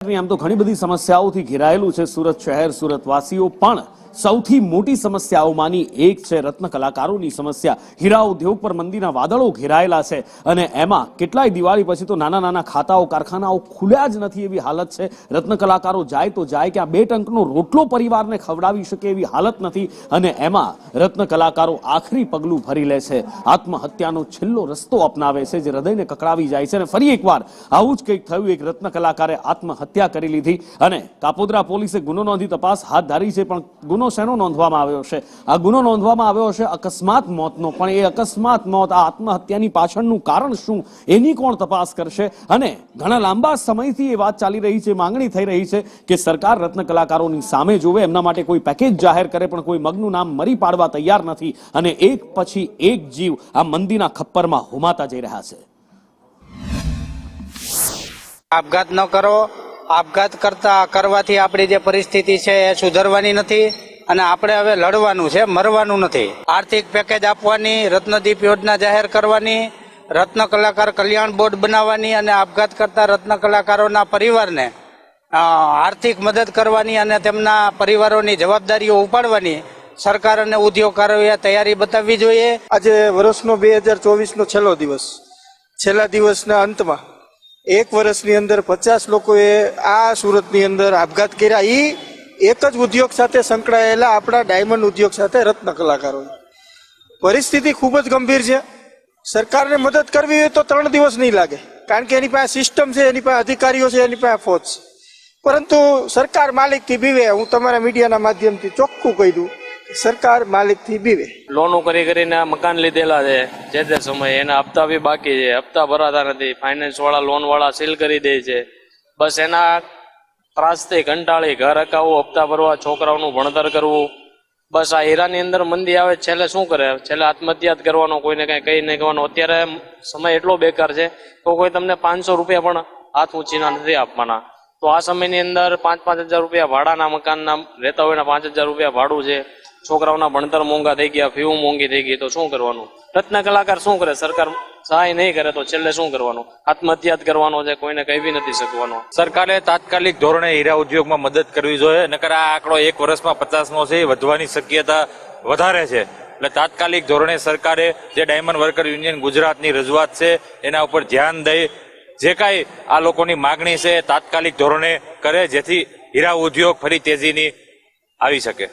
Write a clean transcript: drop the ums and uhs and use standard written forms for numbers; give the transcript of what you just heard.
શહેરની આમ તો ઘણી બધી સમસ્યાઓથી ઘેરાયેલું છે સુરત શહેર. સુરતવાસીઓ પણ સૌથી મોટી સમસ્યાઓમાંની એક છે રત્ન કલાકારોની સમસ્યા. હીરા ઉદ્યોગ પર મંદીના વાદળો ઘેરાયેલા છે અને એમાં કેટલાય દિવાળી પછી તો નાના નાના ખાતાઓ કારખાનાઓ ખુલ્યા જ નથી એવી હાલત છે. રત્ન કલાકારો જાય તો જાય કે આ 2 ટંકનો રોટલો પરિવારને ખવડાવી શકે એવી હાલત નથી અને એમાં રત્ન કલાકારો આખરી પગલું ભરી લે છે. આત્મહત્યાનો છેલ્લો રસ્તો અપનાવે છે જે હૃદયને કકડાવી જાય છે. અને ફરી એકવાર આવું જ કંઈક થયું. એક રત્ન કલાકારે આત્મહત્યા કરી લીધી અને કાપોદ્રા પોલીસે ગુનો નોંધી તપાસ હાથ ધરી છે. પણ ગુનો શેનો નોંધવામાં આવ્યો છે? આ ગુનો નોંધવામાં આવ્યો છે અકસ્માત મોતનો. પણ એ અકસ્માત મોત, આ આત્મહત્યાની પાછળનું કારણ શું એની કોણ તપાસ કરશે? અને ઘણા લાંબા સમયથી એ વાત ચાલી રહી છે, માંગણી થઈ રહી છે કે સરકાર રત્ન કલાકારોની સામે જોવે, એમના માટે કોઈ પેકેજ જાહેર કરે, પણ કોઈ મગનું નામ મરી પાડવા તૈયાર નથી અને એક પછી એક જીવ આ મંદીના ખપ્પરમાં હોમાતા જઈ રહ્યા છે. આપઘાત ન કરો. આપઘાત કરવાથી આપણી જે પરિસ્થિતિ છે એ સુધરવાની નથી અને આપણે હવે લડવાનું છે, મરવાનું નથી. આર્થિક પેકેજ આપવાની, રત્નદીપ યોજના જાહેર કરવાની, રત્ન કલાકાર કલ્યાણ બોર્ડ બનાવવાની અને આપઘાત કરતા રત્ન કલાકારોના પરિવારને આર્થિક મદદ કરવાની અને તેમના પરિવારોની જવાબદારીઓ ઉપાડવાની સરકાર અને ઉદ્યોગકારોએ તૈયારી બતાવવી જોઈએ. આજે વર્ષનો 2024નો છેલ્લો દિવસ. છેલ્લા દિવસના અંતમાં 1 વર્ષની અંદર 50 લોકોએ આ સુરતની અંદર આપઘાત કર્યા. એ એક જ ઉદ્યોગ સાથે સંકળાયેલા આપણા ડાયમંડ ઉદ્યોગ સાથે રત્ન કલાકારો. પરિસ્થિતિ ખૂબ જ ગંભીર છે. સરકારને મદદ કરવી હોય તો 3 દિવસ નહીં લાગે, કારણ કે એની પાસે સિસ્ટમ છે, એની પાસે અધિકારીઓ છે, એની પાસે ફોજ છે. પરંતુ સરકાર માલિકથી બીવે. હું તમારા મીડિયાના માધ્યમથી ચોખ્ખું કહી દઉં, સરકાર માલિકથી બીવે. લોનો કરીને મકાન લીધેલા છે, જે તે સમયે એના હપ્તા બી બાકી છે, હપ્તા ભરાતા નથી. ફાઇનાન્સ વાળા, લોન વાળા સીલ કરી દે છે. બસ એના ત્રાસથી કંટાળી ઘર હકાવવું, હપ્તા ભરવા, છોકરાઓનું ભણતર કરવું. બસ આ હીરાની અંદર મંદી આવે છેલ્લે શું કરે? છેલ્લે આત્મહત્યા જ કરવાનો, કોઈને કઈ કહી નહીં કહેવાનો. અત્યારે સમય એટલો બેકાર છે તો કોઈ તમને 500 રૂપિયા પણ હાથ ઊંચીના નથી આપવાના. તો આ સમયની અંદર 5-5 હજાર રૂપિયા ભાડાના મકાનના રહેતા હોય, 5 હજાર રૂપિયા ભાડું છે. છોકરાઓના ભણતર મોંઘા થઈ ગયા, ફી મોંઘી થઈ ગઈ, તો શું કરવાનું? રત્ન કલાકાર શું કરે? સરકાર સહાય નહીં કરે તો છેલ્લે શું કરવાનું? આત્મહત્યા જ કરવાનો છે, કોઈને કહી બી નથી શકવાનો. સરકારે તાત્કાલિક ધોરણે હીરા ઉદ્યોગમાં મદદ કરવી જોઈએ. નકર આ આંકડો 1 વર્ષમાં 50નો છે, વધવાની શક્યતા વધારે છે. એટલે તાત્કાલિક ધોરણે સરકારે જે ડાયમંડ વર્કર યુનિયન ગુજરાતની રજૂઆત છે એના ઉપર ધ્યાન દઈ જે કાંઈ આ લોકોની માગણી છે તાત્કાલિક ધોરણે કરે, જેથી હીરા ઉદ્યોગ ફરી તેજીની આવી શકે.